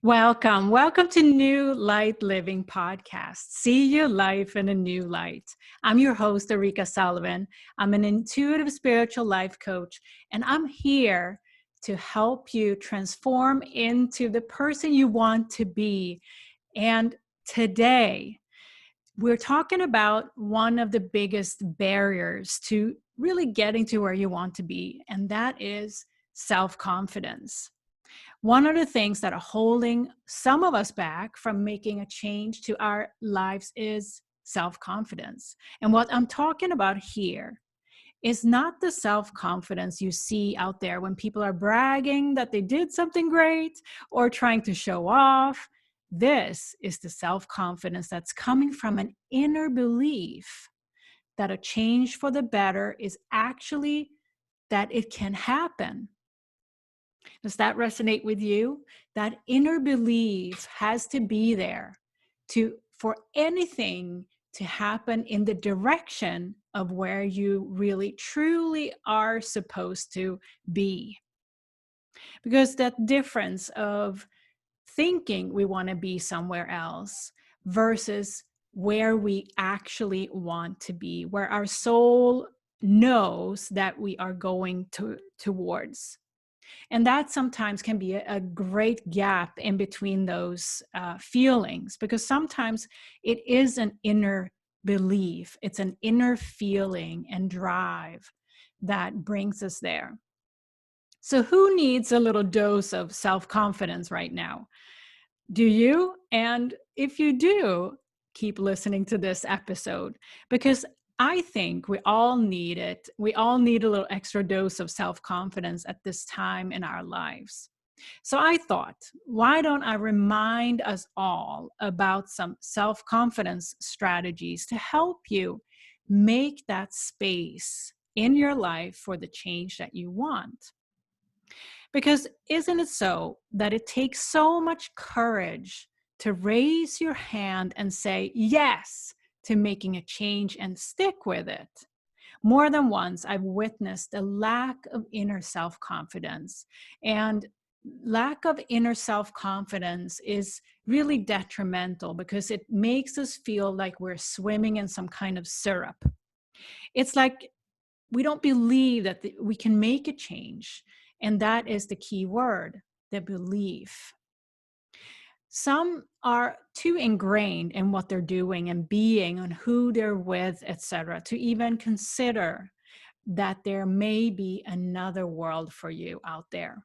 Welcome to New Light Living Podcast. See your life in a new light. I'm your host, Ulrika Sullivan. I'm an intuitive spiritual life coach, and I'm here to help you transform into the person you want to be. And today, we're talking about one of the biggest barriers to really getting to where you want to be, and that is self-confidence. One of the things that are holding some of us back from making a change to our lives is self-confidence. And what I'm talking about here is not the self-confidence you see out there when people are bragging that they did something great or trying to show off. This is the self-confidence that's coming from an inner belief that a change for the better is actually that it can happen. Does that resonate with you? That inner belief has to be there for anything to happen in the direction of where you really truly are supposed to be. Because that difference of thinking we want to be somewhere else versus where we actually want to be, where our soul knows that we are going towards. And that sometimes can be a great gap in between those feelings, because sometimes it is an inner belief. It's an inner feeling and drive that brings us there. So who needs a little dose of self-confidence right now? Do you? And if you do, keep listening to this episode, because I think we all need it. We all need a little extra dose of self-confidence at this time in our lives. So I thought, why don't I remind us all about some self-confidence strategies to help you make that space in your life for the change that you want? Because isn't it so that it takes so much courage to raise your hand and say yes to making a change and stick with it? More than once, I've witnessed a lack of inner self-confidence. And lack of inner self-confidence is really detrimental because it makes us feel like we're swimming in some kind of syrup. It's like we don't believe that we can make a change. And that is the key word, the belief. Some are too ingrained in what they're doing and being and who they're with, etc., to even consider that there may be another world for you out there.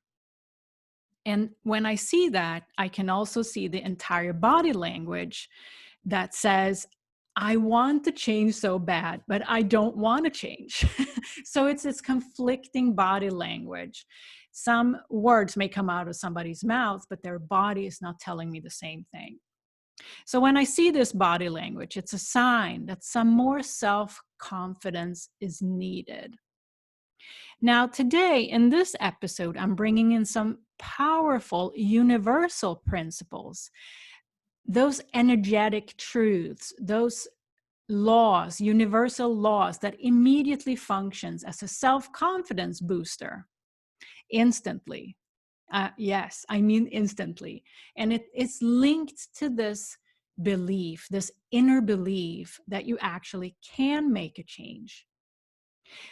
And when I see that, I can also see the entire body language that says, I want to change so bad, but I don't want to change. So it's this conflicting body language. Some words may come out of somebody's mouth, but their body is not telling me the same thing. So when I see this body language, it's a sign that some more self-confidence is needed. Now, today in this episode, I'm bringing in some powerful universal principles, those energetic truths, those laws, universal laws that immediately functions as a self-confidence booster instantly. Yes, I mean instantly. And it's linked to this belief, this inner belief that you actually can make a change.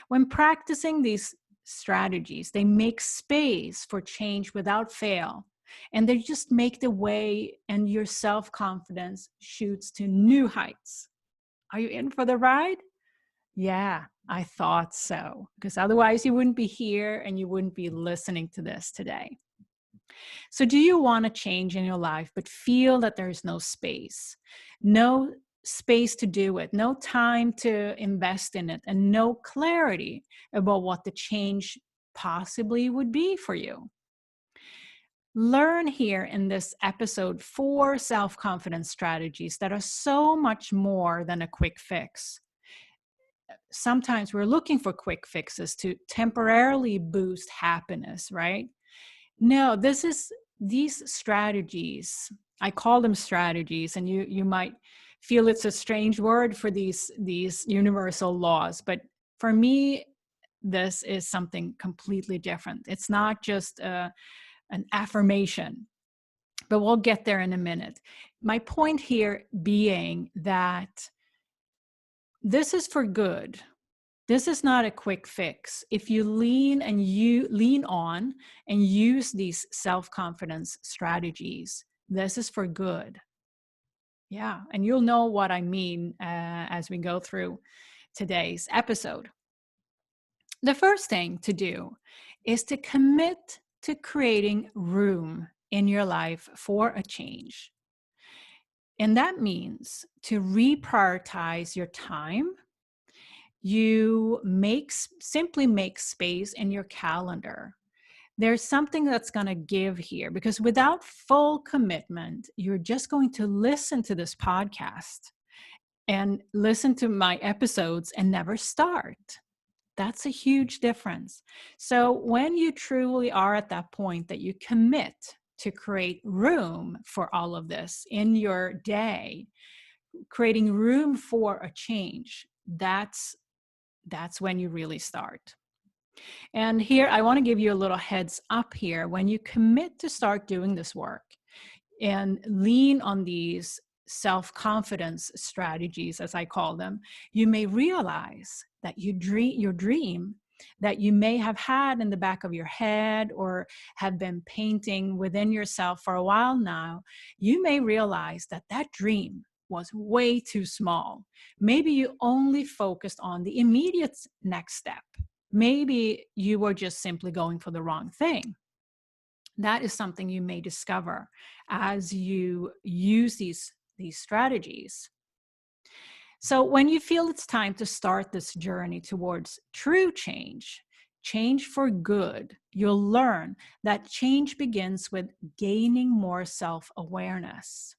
When practicing these strategies, they make space for change without fail. And they just make the way, and your self-confidence shoots to new heights. Are you in for the ride? Yeah, I thought so. Because otherwise you wouldn't be here and you wouldn't be listening to this today. So do you want to change in your life, but feel that there is no space? No space to do it, no time to invest in it, and no clarity about what the change possibly would be for you? Learn here in this episode 4 self-confidence strategies that are so much more than a quick fix. Sometimes we're looking for quick fixes to temporarily boost happiness, right? No, these strategies, I call them strategies, and you might feel it's a strange word for these universal laws, but for me, this is something completely different. It's not just an affirmation, but we'll get there in a minute. My point here being that this is for good. This is not a quick fix. If you lean on and use these self-confidence strategies, this is for good. Yeah, and you'll know what I mean as we go through today's episode. The first thing to do is to commit to creating room in your life for a change. And that means to reprioritize your time. You simply make space in your calendar. There's something that's going to give here, because without full commitment, you're just going to listen to this podcast and listen to my episodes and never start. That's a huge difference. So when you truly are at that point that you commit to create room for all of this in your day, creating room for a change, that's when you really start. And here, I want to give you a little heads up here. When you commit to start doing this work and lean on these self-confidence strategies, as I call them, you may realize that your dream that you may have had in the back of your head or have been painting within yourself for a while now, you may realize that that dream was way too small. Maybe you only focused on the immediate next step. Maybe you were just simply going for the wrong thing. That is something you may discover as you use these strategies. So when you feel it's time to start this journey towards true change for good, you'll learn that change begins with gaining more self-awareness.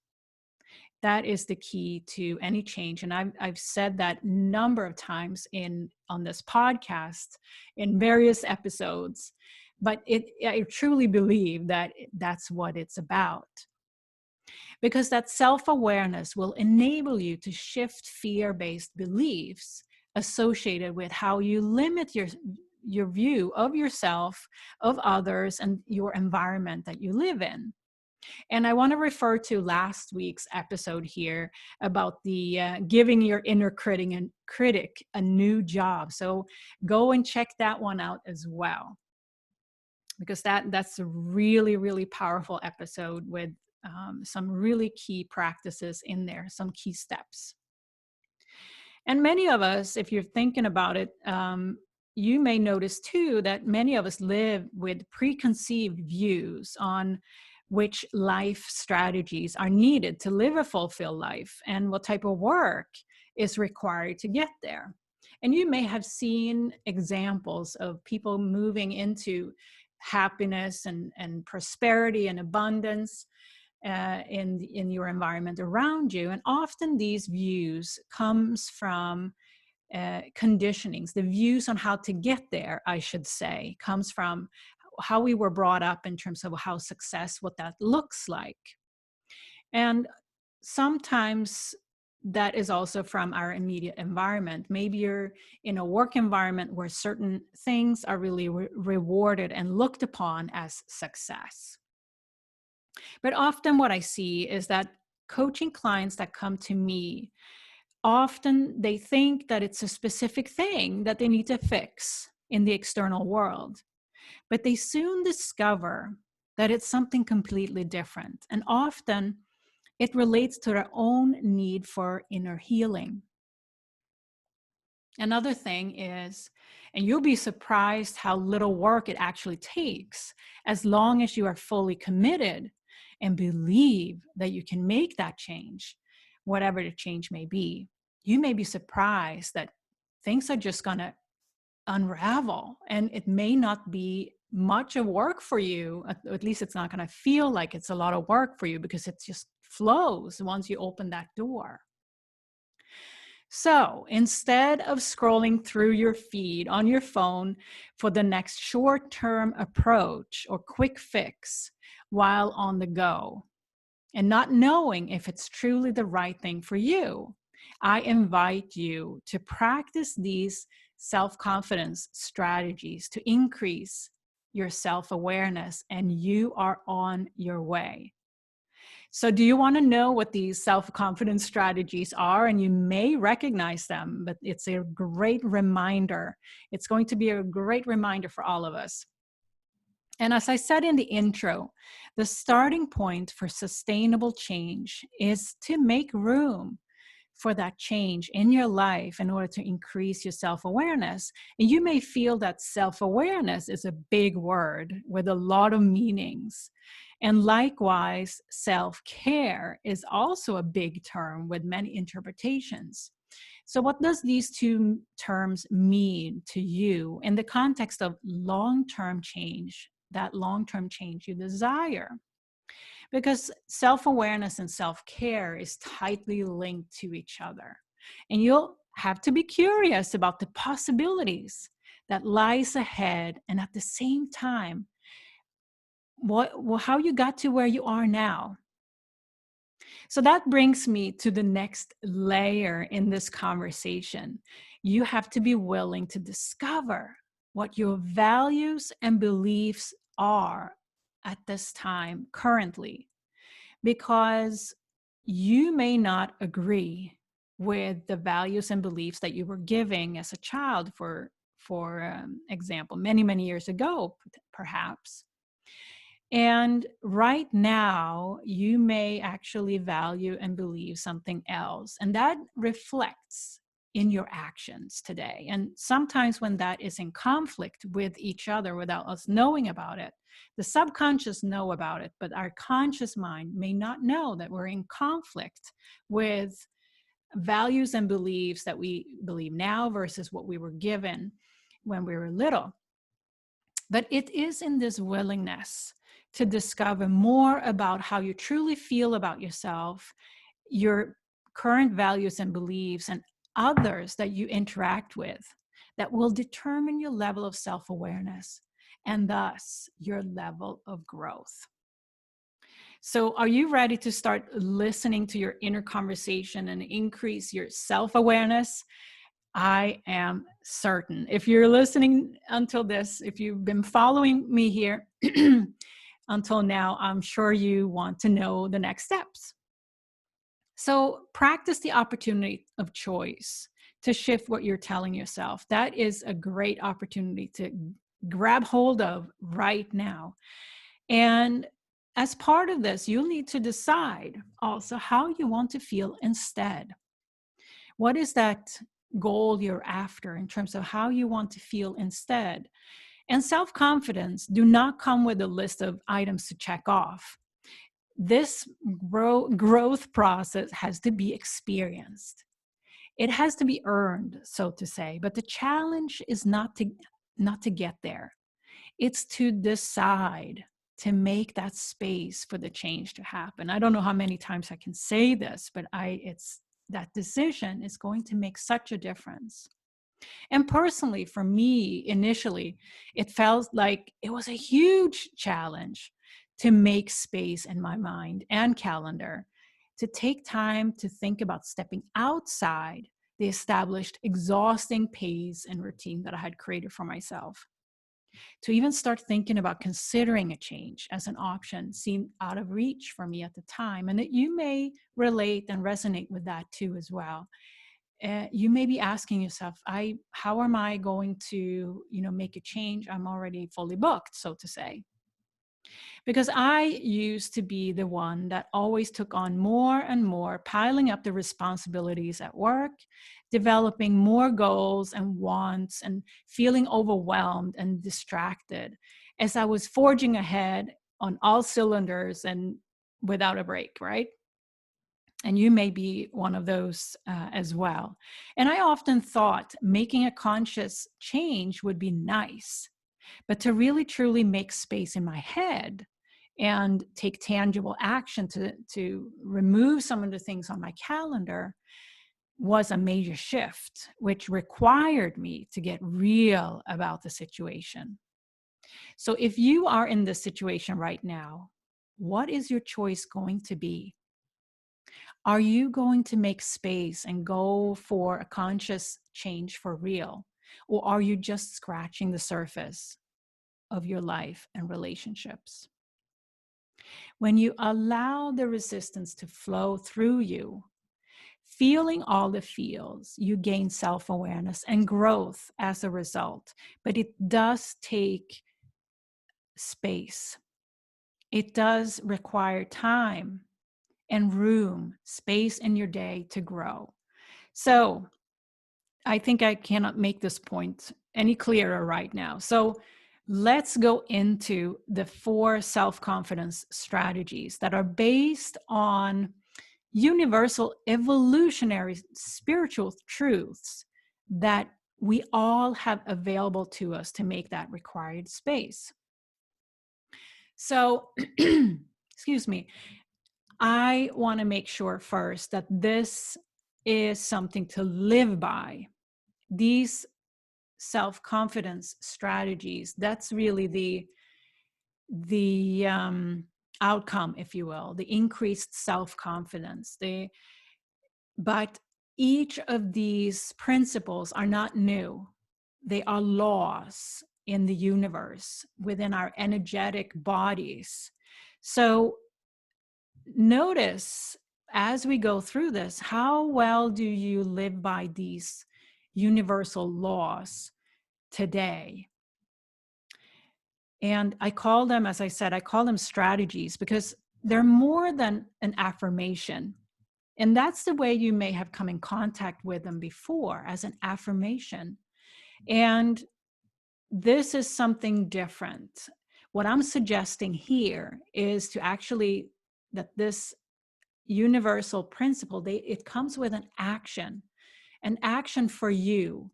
That is the key to any change. And I've said that a number of times on this podcast in various episodes, but I truly believe that that's what it's about. Because that self-awareness will enable you to shift fear-based beliefs associated with how you limit your view of yourself, of others, and your environment that you live in. And I want to refer to last week's episode here about the giving your inner critic a new job. So go and check that one out as well, because that's a really, really powerful episode with some really key practices in there, some key steps. And many of us, if you're thinking about it, you may notice too that many of us live with preconceived views on which life strategies are needed to live a fulfilled life and what type of work is required to get there. And you may have seen examples of people moving into happiness and prosperity and abundance in your environment around you. And often these views comes from conditionings. The views on how to get there, I should say, comes from how we were brought up in terms of how success, what that looks like. And sometimes that is also from our immediate environment. Maybe you're in a work environment where certain things are really rewarded and looked upon as success. But often what I see is that coaching clients that come to me, often they think that it's a specific thing that they need to fix in the external world. But they soon discover that it's something completely different. And often it relates to their own need for inner healing. Another thing is, and you'll be surprised how little work it actually takes, as long as you are fully committed and believe that you can make that change, whatever the change may be. You may be surprised that things are just going to unravel, and it may not be much of work for you. At least it's not going to feel like it's a lot of work for you, because it just flows once you open that door. So instead of scrolling through your feed on your phone for the next short-term approach or quick fix while on the go and not knowing if it's truly the right thing for you, I invite you to practice these self-confidence strategies to increase your self-awareness, and you are on your way. So do you want to know what these self-confidence strategies are? And you may recognize them, but it's a great reminder. It's going to be a great reminder for all of us. And as I said in the intro, the starting point for sustainable change is to make room for that change in your life in order to increase your self-awareness. And you may feel that self-awareness is a big word with a lot of meanings. And likewise, self-care is also a big term with many interpretations. So what does these two terms mean to you in the context of long-term change, that long-term change you desire? Because self-awareness and self-care is tightly linked to each other. And you'll have to be curious about the possibilities that lies ahead, and at the same time, how you got to where you are now. So that brings me to the next layer in this conversation. You have to be willing to discover what your values and beliefs are at this time currently, because you may not agree with the values and beliefs that you were giving as a child, for example, many years ago, perhaps. And right now, you may actually value and believe something else, and that reflects in your actions today. And sometimes when that is in conflict with each other without us knowing about it, the subconscious know about it, but our conscious mind may not know that we're in conflict with values and beliefs that we believe now versus what we were given when we were little. But it is in this willingness to discover more about how you truly feel about yourself, your current values and beliefs, and others that you interact with, that will determine your level of self-awareness and thus your level of growth. So are you ready to start listening to your inner conversation and increase your self-awareness? I am certain. If you're listening until this, if you've been following me here until now, I'm sure you want to know the next steps. So practice the opportunity of choice to shift what you're telling yourself. That is a great opportunity to grab hold of right now. And as part of this, you'll need to decide also how you want to feel instead. What is that goal you're after in terms of how you want to feel instead? And self-confidence do not come with a list of items to check off. This growth process has to be experienced. It has to be earned, so to say. But the challenge is not to get there. It's to decide to make that space for the change to happen. I don't know how many times I can say this, but it's that decision is going to make such a difference. And personally, for me, initially, it felt like it was a huge challenge to make space in my mind and calendar, to take time to think about stepping outside the established, exhausting pace and routine that I had created for myself, to even start thinking about considering a change as an option seemed out of reach for me at the time. And that you may relate and resonate with that too as well. You may be asking yourself, how am I going to, make a change? I'm already fully booked, so to say. Because I used to be the one that always took on more and more, piling up the responsibilities at work, developing more goals and wants, and feeling overwhelmed and distracted as I was forging ahead on all cylinders and without a break, right? And you may be one of those as well. And I often thought making a conscious change would be nice, but to really truly make space in my head and take tangible action to remove some of the things on my calendar was a major shift, which required me to get real about the situation. So if you are in this situation right now, what is your choice going to be? Are you going to make space and go for a conscious change for real? Or are you just scratching the surface of your life and relationships? When you allow the resistance to flow through you, feeling all the feels, you gain self-awareness and growth as a result. But it does take space. It does require time and room, space in your day to grow. So I think I cannot make this point any clearer right now. So let's go into the 4 self-confidence strategies that are based on universal evolutionary spiritual truths that we all have available to us to make that required space. So, excuse me, I want to make sure first that this is something to live by. These self-confidence strategies, that's really the outcome, if you will, the increased self-confidence. But each of these principles are not new. They are laws in the universe, within our energetic bodies. So notice as we go through this, how well do you live by these universal laws today? And I call them, as I said, I call them strategies because they're more than an affirmation. And that's the way you may have come in contact with them before, as an affirmation. And this is something different. What I'm suggesting here is to actually, that this universal principle, it comes with an action for you.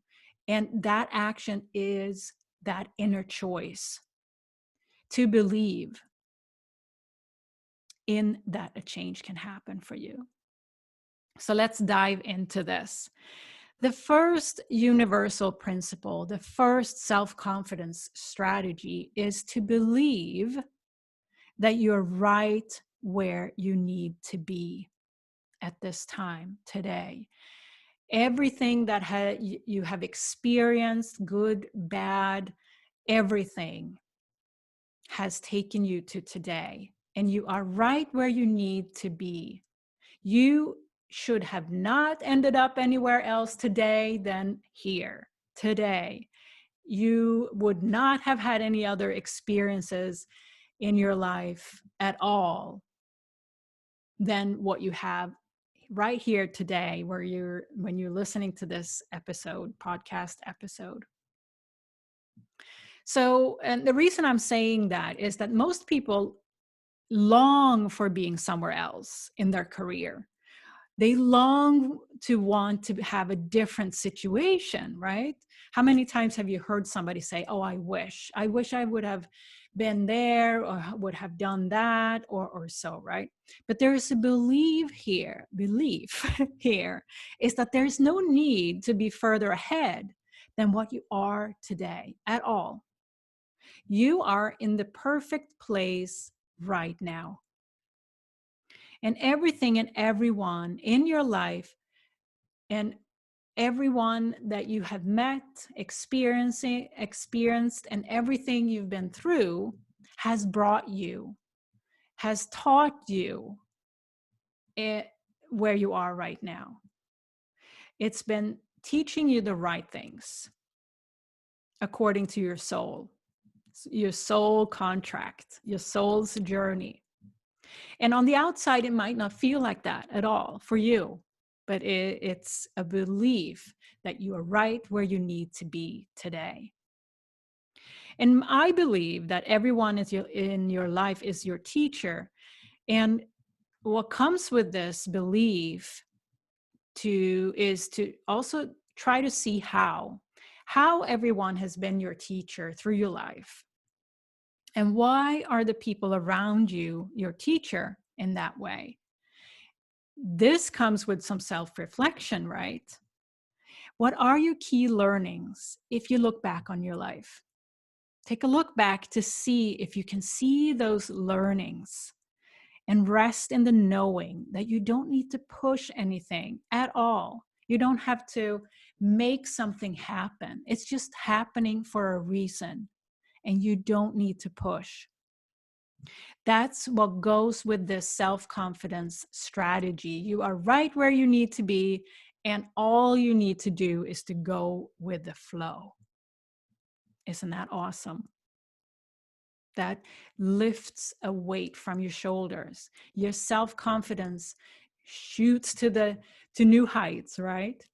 And that action is that inner choice to believe in that a change can happen for you. So let's dive into this. The first universal principle, the first self-confidence strategy is to believe that you're right where you need to be at this time today. Everything that you have experienced, good, bad, everything has taken you to today, and you are right where you need to be. You should have not ended up anywhere else today than here today. You would not have had any other experiences in your life at all than what you have right here today, when you're listening to this podcast episode. So, and the reason I'm saying that is that most people long for being somewhere else in their career. They long to want to have a different situation, right? How many times have you heard somebody say, oh, I wish I would have been there, or would have done that, or so, right? But there is a belief here is that there's no need to be further ahead than what you are today at all. You are in the perfect place right now. And everything and everyone in your life, and everyone that you have met, experienced, and everything you've been through has brought you, has taught you where you are right now. It's been teaching you the right things according to your soul contract, your soul's journey. And on the outside, it might not feel like that at all for you, but it's a belief that you are right where you need to be today. And I believe that everyone in your life is your teacher. And what comes with this belief is to also try to see how everyone has been your teacher through your life. And why are the people around you your teacher in that way? This comes with some self-reflection, right? What are your key learnings if you look back on your life? Take a look back to see if you can see those learnings, and rest in the knowing that you don't need to push anything at all. You don't have to make something happen. It's just happening for a reason, and you don't need to push. That's what goes with this self-confidence strategy. You are right where you need to be, and all you need to do is to go with the flow. Isn't that awesome? That lifts a weight from your shoulders. Your self-confidence shoots to new heights, right?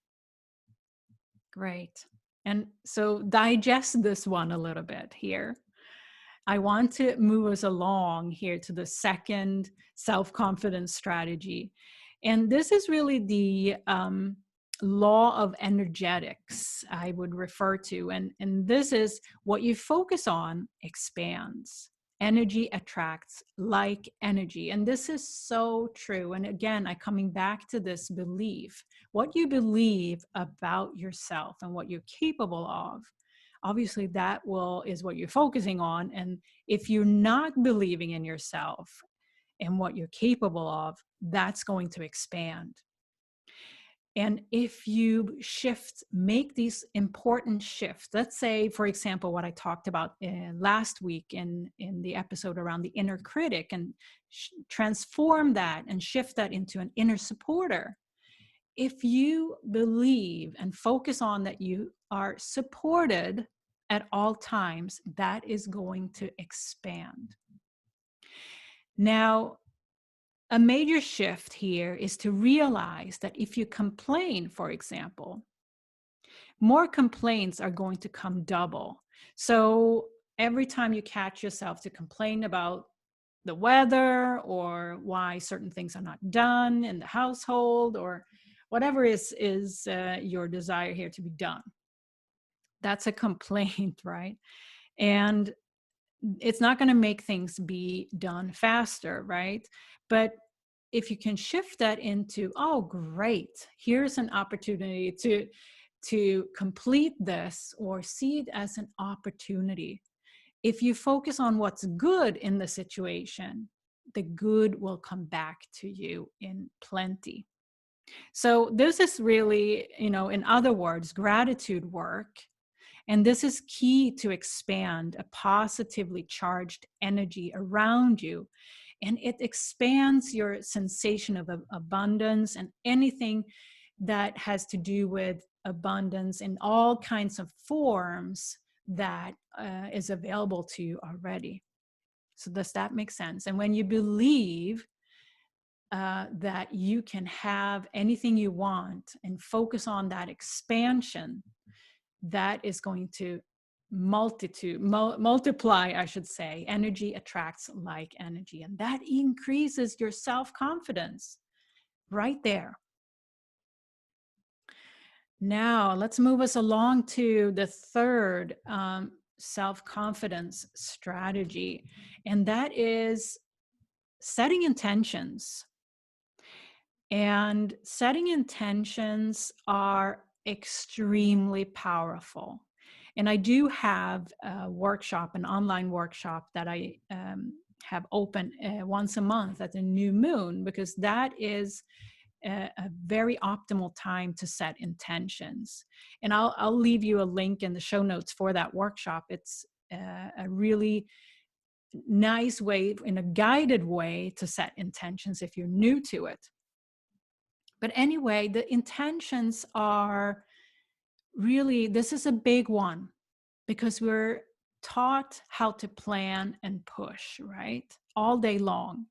Great. And so digest this one a little bit here. I want to move us along here to the second self-confidence strategy. And this is really the law of energetics, I would refer to. And this is what you focus on expands. Energy attracts like energy. And this is so true. And again, I'm coming back to this belief. What you believe about yourself and what you're capable of, obviously is what you're focusing on. And if you're not believing in yourself and what you're capable of, that's going to expand. And if you make these important shifts, let's say, for example, what I talked about last week in the episode around the inner critic, and transform that and shift that into an inner supporter. If you believe and focus on that you are supported at all times, that is going to expand. Now, a major shift here is to realize that if you complain, for example, more complaints are going to come double. So every time you catch yourself to complain about the weather or why certain things are not done in the household or whatever is your desire here to be done, that's a complaint, right? And it's not going to make things be done faster, right? But if you can shift that into, oh, great, here's an opportunity to complete this, or see it as an opportunity. If you focus on what's good in the situation, the good will come back to you in plenty. So this is really, in other words, gratitude work. And this is key to expand a positively charged energy around you. And it expands your sensation of abundance, and anything that has to do with abundance in all kinds of forms that is available to you already. So does that make sense? And when you believe that you can have anything you want and focus on that expansion, that is going to multiply, I should say. Energy attracts like energy, and that increases your self-confidence right there. Now, let's move us along to the third self-confidence strategy, and that is setting intentions. And setting intentions are extremely powerful. And I do have a workshop, an online workshop that I have open once a month at the new moon, because that is a very optimal time to set intentions. And I'll leave you a link in the show notes for that workshop. It's a really nice way, in a guided way, to set intentions if you're new to it. But anyway, the intentions are really, this is a big one, because we're taught how to plan and push, right? All day long.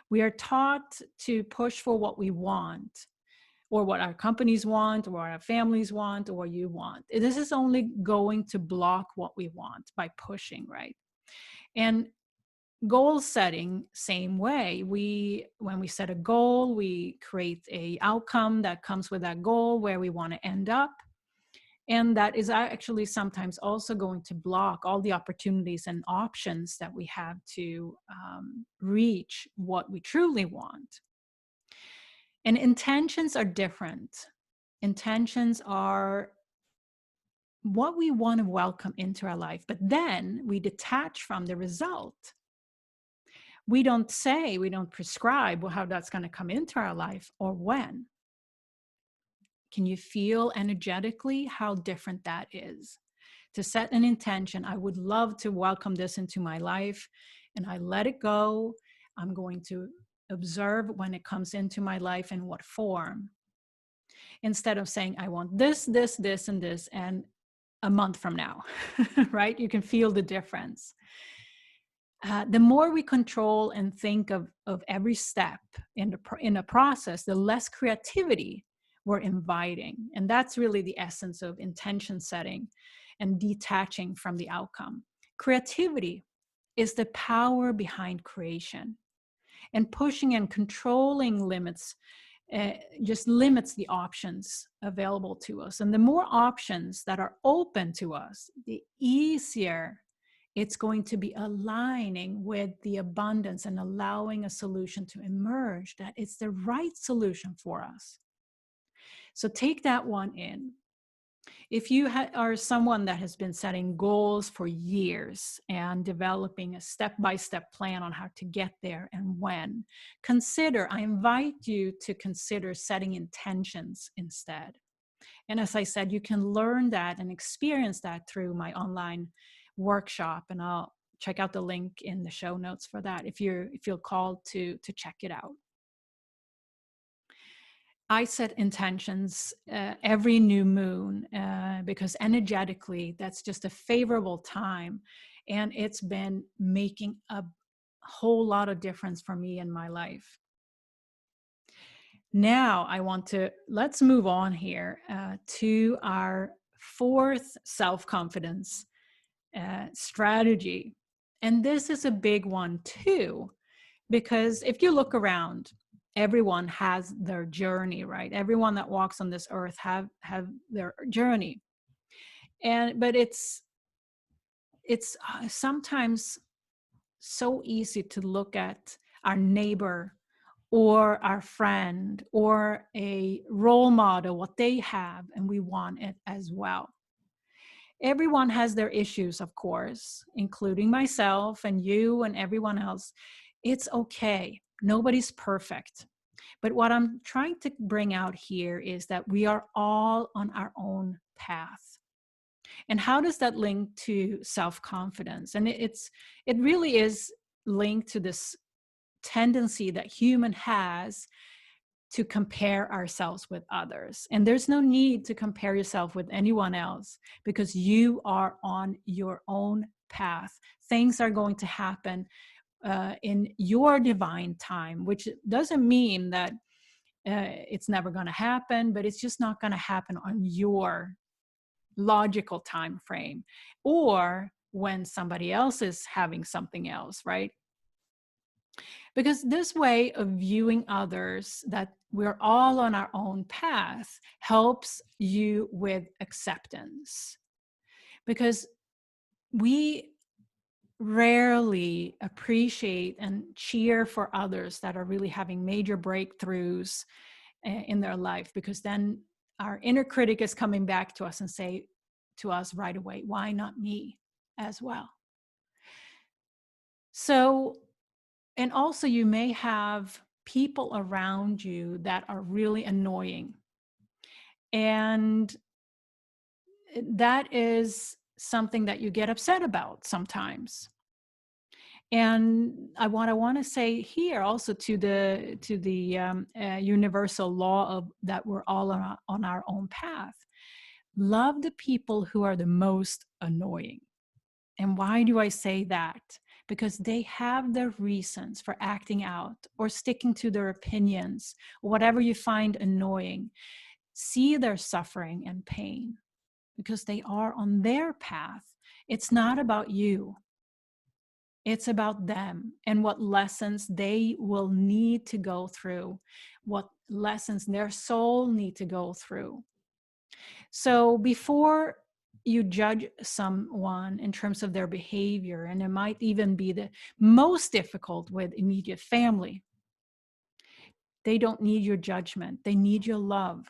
We are taught to push for what we want, or what our companies want, or what our families want, or what you want. This is only going to block what we want by pushing, right? And goal setting, same way. When we set a goal, we create a outcome that comes with that goal, where we want to end up. And that is actually sometimes also going to block all the opportunities and options that we have to reach what we truly want. And intentions are different. Intentions are what we want to welcome into our life, but then we detach from the result. We don't prescribe how that's going to come into our life or when. Can you feel energetically how different that is? To set an intention, I would love to welcome this into my life. and I let it go. I'm going to observe when it comes into my life in what form, instead of saying, I want this, this, this, and this, and a month from now, right? You can feel the difference. The more we control and think of every step in the process, the less creativity we're inviting. And that's really the essence of intention setting and detaching from the outcome. Creativity is the power behind creation, and pushing and controlling limits just limits the options available to us. And the more options that are open to us, the easier it's going to be aligning with the abundance and allowing a solution to emerge that it's the right solution for us. So take that one in. If you are someone that has been setting goals for years and developing a step-by-step plan on how to get there and when, I invite you to consider setting intentions instead. And as I said, you can learn that and experience that through my online workshop, and I'll check out the link in the show notes for that if you feel called to check it out. I set intentions every new moon because energetically that's just a favorable time, and it's been making a whole lot of difference for me in my life. Now let's move on here to our fourth self-confidence strategy. And this is a big one too, because if you look around, everyone has their journey, right? Everyone that walks on this earth have their journey. But it's sometimes so easy to look at our neighbor or our friend or a role model, what they have, and we want it as well. Everyone has their issues, of course, including myself and you and everyone else. It's okay. Nobody's perfect. But what I'm trying to bring out here is that we are all on our own path. And how does that link to self-confidence? And it really is linked to this tendency that human has to compare ourselves with others. And there's no need to compare yourself with anyone else because you are on your own path. Things are going to happen in your divine time, which doesn't mean that it's never going to happen, but it's just not going to happen on your logical time frame or when somebody else is having something else, right? Because this way of viewing others, that we're all on our own path, helps you with acceptance. Because we rarely appreciate and cheer for others that are really having major breakthroughs in their life, because then our inner critic is coming back to us and say to us right away, why not me as well? So, and also you may have people around you that are really annoying. And that is something that you get upset about sometimes. And what I want to say here also to the universal law of that we're all on our own path. Love the people who are the most annoying. And why do I say that? Because they have their reasons for acting out or sticking to their opinions, whatever you find annoying. See their suffering and pain because they are on their path. It's not about you. It's about them and what lessons they will need to go through, what lessons their soul need to go through. So before you judge someone in terms of their behavior, and it might even be the most difficult with immediate family, they don't need your judgment. They need your love.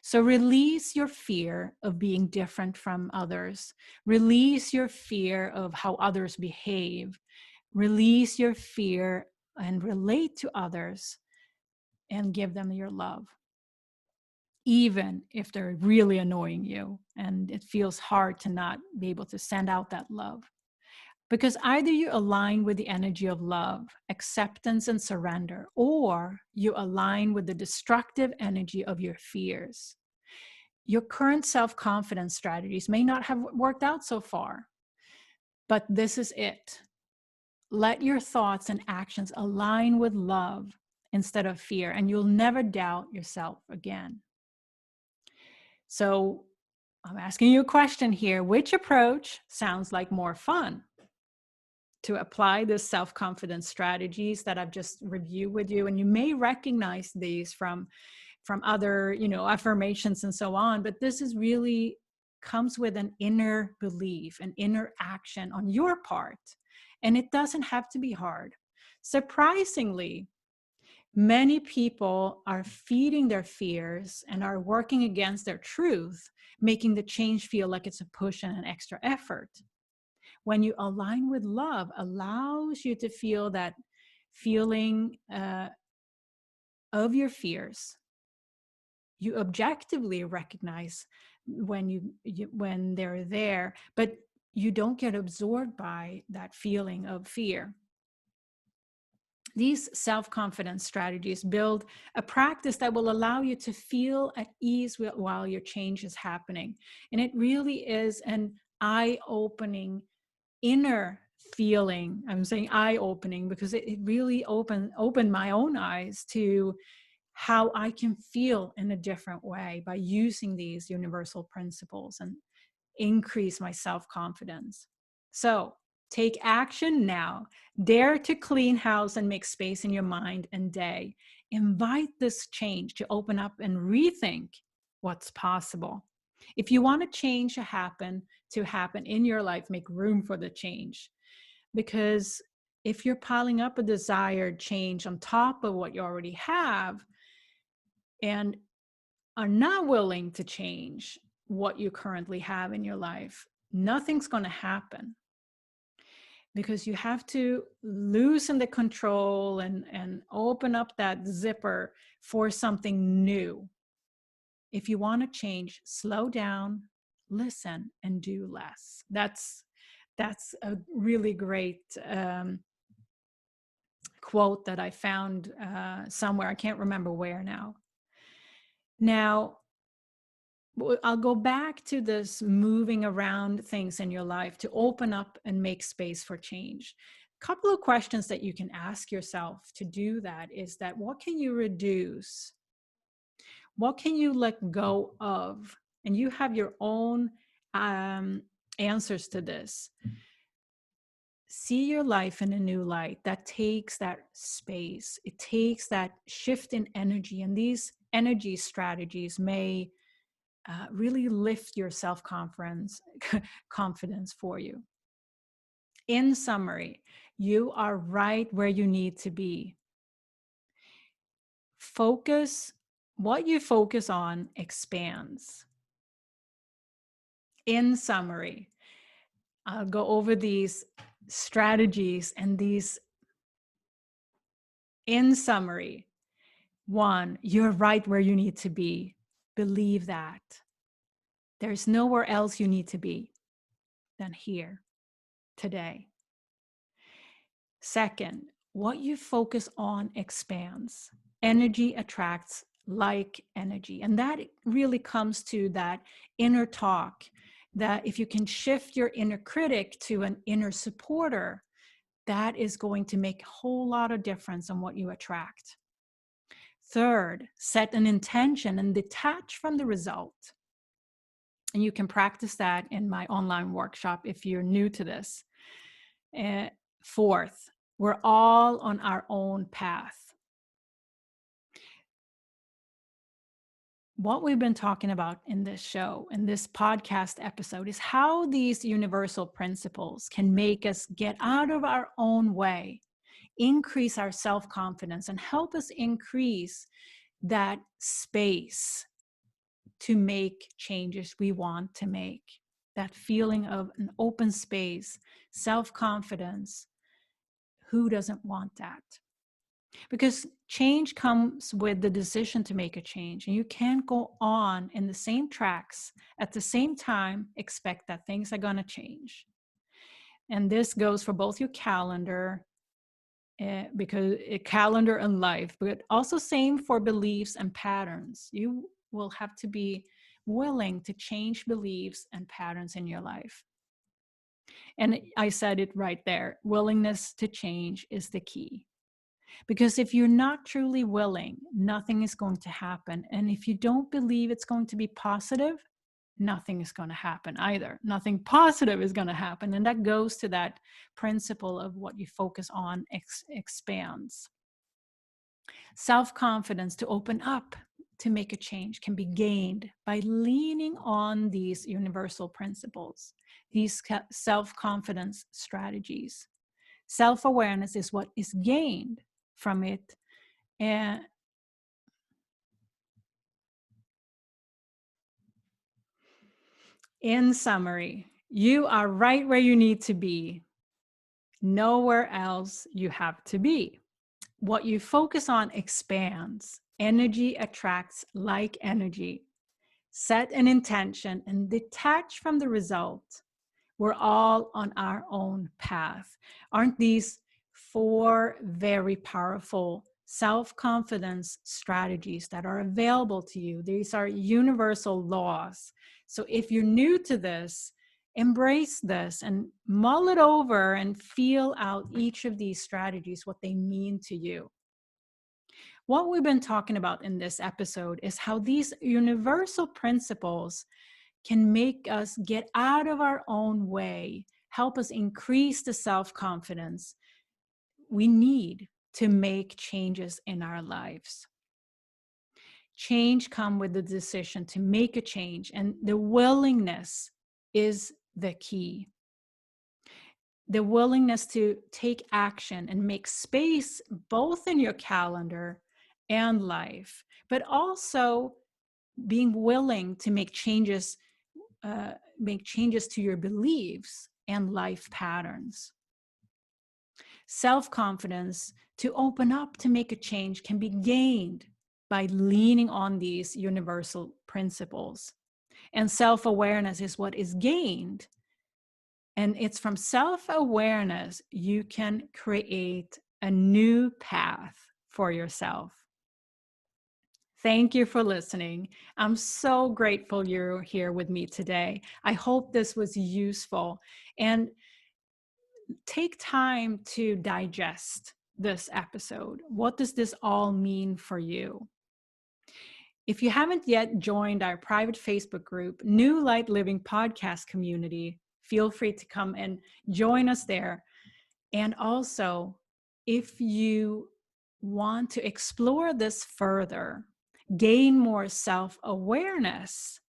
So release your fear of being different from others. Release your fear of how others behave. Release your fear and relate to others and give them your love, even if they're really annoying you and it feels hard to not be able to send out that love. Because either you align with the energy of love, acceptance, and surrender, or you align with the destructive energy of your fears. Your current self-confidence strategies may not have worked out so far, but this is it. Let your thoughts and actions align with love instead of fear, and you'll never doubt yourself again. So I'm asking you a question here. Which approach sounds like more fun? To apply this self-confidence strategies that I've just reviewed with you, and you may recognize these from other, affirmations and so on, but this is really comes with an inner belief, an inner action on your part, and it doesn't have to be hard. Surprisingly, many people are feeding their fears and are working against their truth, making the change feel like it's a push and an extra effort. When you align with love, allows you to feel that feeling of your fears. You objectively recognize when they're there, but you don't get absorbed by that feeling of fear. These self-confidence strategies build a practice that will allow you to feel at ease while your change is happening. And it really is an eye-opening inner feeling. I'm saying eye-opening because it really opened my own eyes to how I can feel in a different way by using these universal principles and increase my self-confidence. So take action now. Dare to clean house and make space in your mind and day. Invite this change to open up and rethink what's possible. If you want a change to happen in your life, make room for the change. Because if you're piling up a desired change on top of what you already have and are not willing to change what you currently have in your life, nothing's going to happen. Because you have to loosen the control and open up that zipper for something new. If you want to change, slow down, listen, and do less. That's a really great quote that I found somewhere. I can't remember where now. Now, I'll go back to this moving around things in your life to open up and make space for change. A couple of questions that you can ask yourself to do that is that what can you reduce? What can you let go of? And you have your own answers to this. See your life in a new light. That takes that space. It takes that shift in energy. And these energy strategies may really lift your self-confidence for you. In summary, you are right where you need to be. What you focus on expands. In summary, I'll go over these strategies and these. In summary, 1, you're right where you need to be. Believe that. There's nowhere else you need to be than here, today. 2nd, what you focus on expands. Energy attracts like energy. And that really comes to that inner talk, that if you can shift your inner critic to an inner supporter, that is going to make a whole lot of difference on what you attract. 3rd, set an intention and detach from the result. And you can practice that in my online workshop if you're new to this. 4th, we're all on our own path. What we've been talking about in this show, in this podcast episode, is how these universal principles can make us get out of our own way, increase our self-confidence, and help us increase that space to make changes we want to make. That feeling of an open space, self-confidence. Who doesn't want that? Because change comes with the decision to make a change, and you can't go on in the same tracks at the same time, expect that things are going to change. And this goes for both your calendar, because a calendar and life, but also same for beliefs and patterns. You will have to be willing to change beliefs and patterns in your life. And I said it right there. Willingness to change is the key. Because if you're not truly willing, nothing is going to happen. And if you don't believe it's going to be positive, nothing is going to happen either. Nothing positive is going to happen. And that goes to that principle of what you focus on expands. Self-confidence to open up to make a change can be gained by leaning on these universal principles, these self-confidence strategies. Self-awareness is what is gained from it. And in summary, you are right where you need to be. Nowhere else you have to be. What you focus on expands. Energy attracts like energy. Set an intention and detach from the result. We're all on our own path. Aren't these 4 very powerful self-confidence strategies that are available to you? These are universal laws. So if you're new to this, embrace this and mull it over and feel out each of these strategies, what they mean to you. What we've been talking about in this episode is how these universal principles can make us get out of our own way, help us increase the self-confidence we need to make changes in our lives. Change comes with the decision to make a change, and the willingness is the key. The willingness to take action and make space both in your calendar and life, but also being willing to make changes to your beliefs and life patterns. Self-confidence to open up to make a change can be gained by leaning on these universal principles. And self-awareness is what is gained. And it's from self-awareness you can create a new path for yourself. Thank you for listening. I'm so grateful you're here with me today. I hope this was useful. And take time to digest this episode. What does this all mean for you? If you haven't yet joined our private Facebook group, New Light Living Podcast Community, feel free to come and join us there. And also, if you want to explore this further, gain more self-awareness,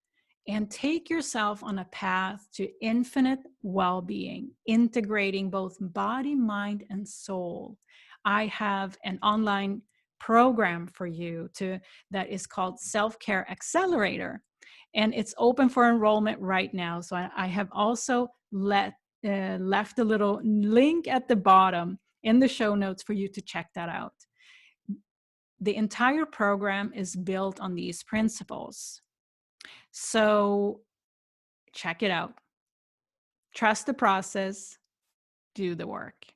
and take yourself on a path to infinite well-being, integrating both body, mind, and soul, I have an online program for you that is called Self-Care Accelerator. And it's open for enrollment right now. So I have also left a little link at the bottom in the show notes for you to check that out. The entire program is built on these principles. So check it out. Trust the process, do the work.